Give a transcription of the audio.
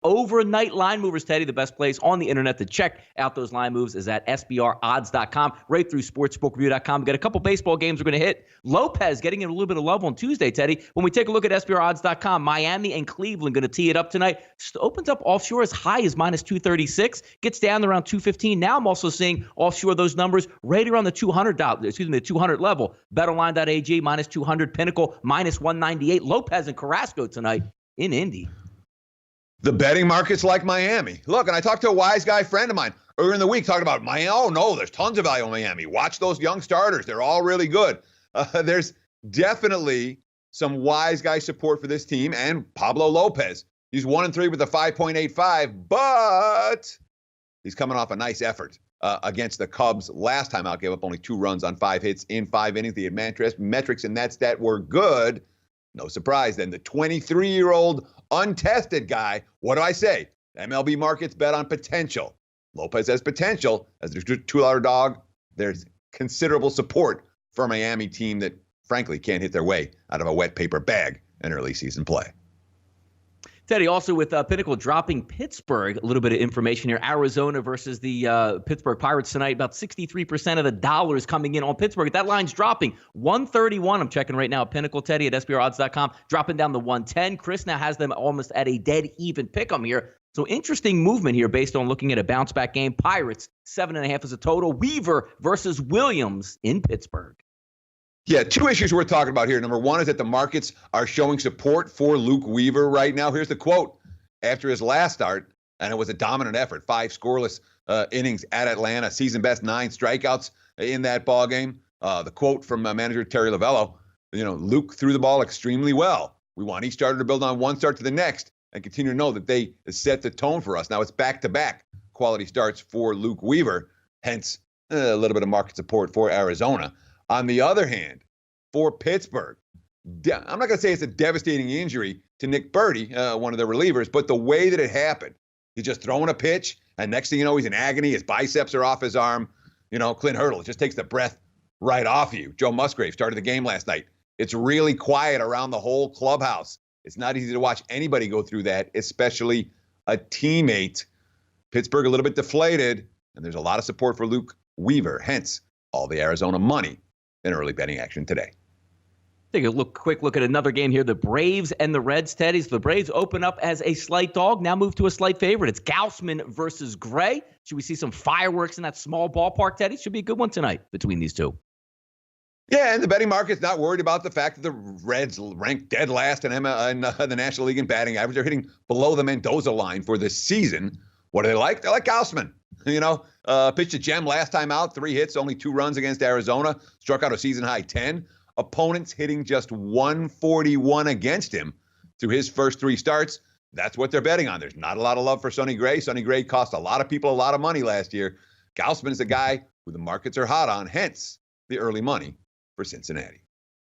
Overnight line movers, Teddy, the best place on the internet to check out those line moves is at SBRodds.com, right through sportsbookreview.com. We got a couple baseball games we're going to hit. Lopez getting in a little bit of love on Tuesday, Teddy. When we take a look at SBRodds.com, Miami and Cleveland going to tee it up tonight. Opens up offshore as high as minus 236, gets down to around 215. Now I'm also seeing offshore those numbers right around the the 200 level. BetOnline.ag minus 200, Pinnacle minus 198. Lopez and Carrasco tonight in Indy. The betting market's like Miami. Look, and I talked to a wise guy friend of mine earlier in the week talking about Miami. Oh, no, there's tons of value in Miami. Watch those young starters. They're all really good. There's definitely some wise guy support for this team and Pablo Lopez. He's 1-3 with a 5.85, but he's coming off a nice effort against the Cubs. Last time out, gave up only 2 runs on 5 hits in 5 innings. The metrics in that stat were good. No surprise then. The 23-year-old untested guy, what do I say? MLB markets bet on potential. Lopez has potential. As the $2 dog, there's considerable support for a Miami team that, frankly, can't hit their way out of a wet paper bag in early season play. Teddy, also with Pinnacle dropping Pittsburgh, a little bit of information here. Arizona versus the Pittsburgh Pirates tonight. About 63% of the dollars coming in on Pittsburgh. That line's dropping. 131, I'm checking right now. Pinnacle, Teddy, at SBRodds.com, dropping down to 110. Chris now has them almost at a dead even pick 'em here. So interesting movement here based on looking at a bounce-back game. Pirates, 7.5 is a total. Weaver versus Williams in Pittsburgh. Yeah, 2 issues we're talking about here. Number one is that the markets are showing support for Luke Weaver right now. Here's the quote after his last start, and it was a dominant effort. 5 scoreless innings at Atlanta, season best 9 strikeouts in that ball game. The quote from manager Terry Lovello, Luke threw the ball extremely well. We want each starter to build on one start to the next and continue to know that they set the tone for us. Now it's back-to-back quality starts for Luke Weaver, hence a little bit of market support for Arizona. On the other hand, for Pittsburgh, I'm not going to say it's a devastating injury to Nick Burdi, one of the relievers, but the way that it happened, he's just throwing a pitch, and next thing you know, he's in agony. His biceps are off his arm. Clint Hurdle, it just takes the breath right off you. Joe Musgrave started the game last night. It's really quiet around the whole clubhouse. It's not easy to watch anybody go through that, especially a teammate. Pittsburgh a little bit deflated, and there's a lot of support for Luke Weaver, hence all the Arizona money in early betting action today. Take a quick look at another game here. The Braves and the Reds, Teddy. The Braves open up as a slight dog, now move to a slight favorite. It's Gausman versus Gray. Should we see some fireworks in that small ballpark, Teddy? Should be a good one tonight between these two. Yeah, and the betting market's not worried about the fact that the Reds ranked dead last in the National League in batting average. They're hitting below the Mendoza line for this season. What do they like? They like Gausman. Pitched a gem last time out, 3 hits, only 2 runs against Arizona, struck out a season-high 10. Opponents hitting just 141 against him through his first 3 starts. That's what they're betting on. There's not a lot of love for Sonny Gray. Sonny Gray cost a lot of people a lot of money last year. Gausman is the guy who the markets are hot on, hence the early money for Cincinnati.